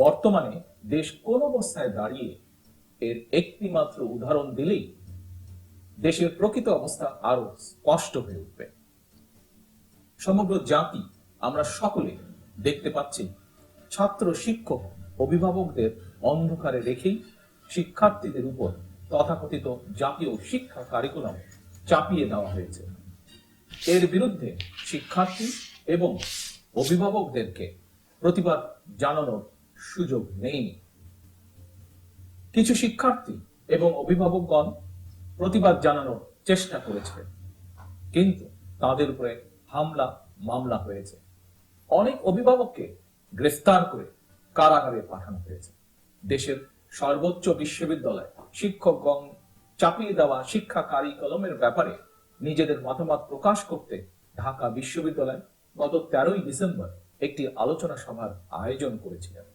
বর্তমানে দেশ কোন অবস্থায় দাঁড়িয়ে এর একটি মাত্র উদাহরণ দিলেই দেশের প্রকৃত অবস্থা আরো স্পষ্ট হয়ে উঠবে। সমগ্র জাতি আমরা সকলে দেখতে পাচ্ছি ছাত্র, শিক্ষক, অভিভাবকদের অন্ধকারে রেখেই শিক্ষার্থীদের উপর তথাকথিত জাতীয় শিক্ষা কারিকুলাম চাপিয়ে দেওয়া হয়েছে। এর বিরুদ্ধে শিক্ষার্থী এবং অভিভাবকদেরকে প্রতিবাদ জানানোর সুযোগ নেই। কিছু শিক্ষার্থী এবং অভিভাবকগণ প্রতিবাদ জানানোর চেষ্টা করেছিলেন, কিন্তু তাদের উপরে হামলা মামলা হয়েছে। অনেক অভিভাবককে গ্রেফতার করে কারাগারে পাঠানো হয়েছে। দেশের সর্বোচ্চ বিশ্ববিদ্যালয় শিক্ষকগণ চাপিয়ে দেওয়া শিক্ষা কারিকুলামের ব্যাপারে নিজেদের মতামত প্রকাশ করতে ঢাকা বিশ্ববিদ্যালয় গত 13ই ডিসেম্বর একটি আলোচনা সভার আয়োজন করেছিলেন।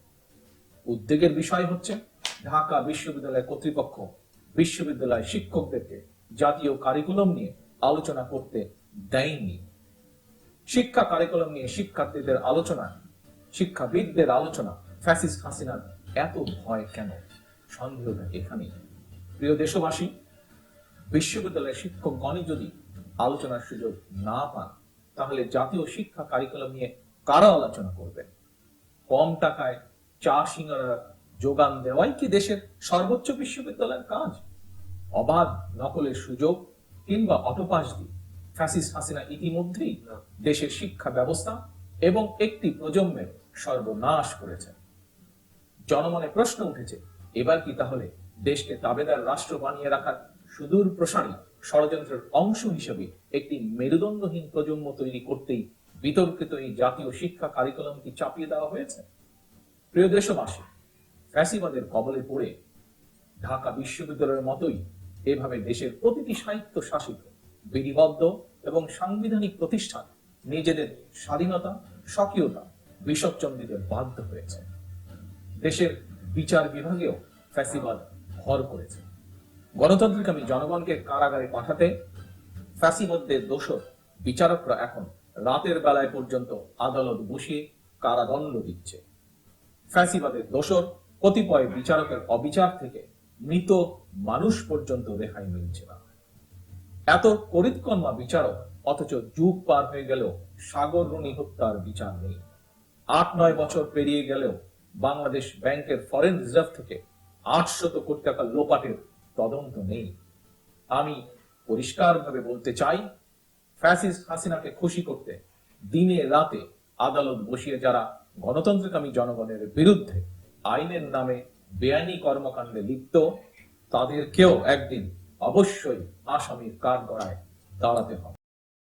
উদ্বেগের বিষয় হচ্ছে ঢাকা বিশ্ববিদ্যালয় কর্তৃপক্ষ বিশ্ববিদ্যালয় শিক্ষকদেরকে জাতীয় কারিকুলাম নিয়ে আলোচনা করতে দেয়নি। শিক্ষা কারিকুলাম নিয়ে শিক্ষার্থীদের আলোচনা, শিক্ষাবিদদের আলোচনা ফ্যাসিস্ট হাসিনার এত ভয় কেন? সন্দেহটা এখানেই। প্রিয় দেশবাসী, বিশ্ববিদ্যালয়ের শিক্ষকগণই যদি আলোচনার সুযোগ না পান, তাহলে জাতীয় শিক্ষা কারিকুলাম নিয়ে কারা আলোচনা করবেন? কম টাকায় চা সিঙ্গারা যোগান দেওয়াই কি দেশের সর্বোচ্চ বিশ্ববিদ্যালয়ের কাজ? অবাধ নকলের সুযোগ কিংবা অটোপাস দিয়ে ফ্যাসিস্ট হাসিনা ইতিমধ্যেই দেশের শিক্ষা ব্যবস্থা এবং একটি প্রজন্মের সর্বনাশ করেছে। জনমনে প্রশ্ন উঠেছে, এবার কি তাহলে দেশকে তাবেদার রাষ্ট্র বানিয়ে রাখার সুদূর প্রসারী ষড়যন্ত্রের অংশ হিসেবে একটি মেরুদণ্ডহীন প্রজন্ম তৈরি করতেই বিতর্কিত এই জাতীয় শিক্ষা কারিকুলামটি চাপিয়ে দেওয়া হয়েছে? প্রিয় দেশবাসী, ফ্যাসিবাদের কবলে পড়ে ঢাকা বিশ্ববিদ্যালয়ের মতোই এভাবে দেশের প্রতিটি সাহিত্য শাসিত, বিধিবদ্ধ এবং সাংবিধানিক প্রতিষ্ঠান নিজেদের স্বাধীনতা, স্বকীয়তা বিসর্জন দিতে বাধ্য হয়েছে। দেশের বিচার বিভাগেও ফ্যাসিবাদ ভর করেছে। গণতান্ত্রিকামী জনগণকে কারাগারে পাঠাতে ফ্যাসিবাদদের দোষর বিচারকরা এখন রাতের বেলায় পর্যন্ত আদালত বসিয়ে কারাদণ্ড দিচ্ছে। ফ্যাসিবাদের দোষর কতিপয় বিচারকের অবিচার থেকে মৃত মানুষ পর্যন্ত রেহাই মিলছে না। এত করিতকর্মা বিচারক, অথচ যুগ পার হয়ে গেলেও সাগর রুনি হত্যার বিচার নেই। 8-9 বছর পেরিয়ে গেলেও বাংলাদেশ ব্যাংকের ফরেন রিজার্ভ থেকে 800 কোটি টাকা লোপাটের তদন্ত নেই। আমি পরিষ্কারভাবে বলতে চাই, ফ্যাসিস্ট হাসিনাকে খুশি করতে দিনে রাতে আদালত বসিয়ে যারা গণতন্ত্রকামী জনগণের বিরুদ্ধে আইনের নামে বেআইনি কর্মকাণ্ডে লিপ্ত, তাদেরকেও একদিন অবশ্যই আসামির কাঠগড়ায় দাঁড়াতে হবে।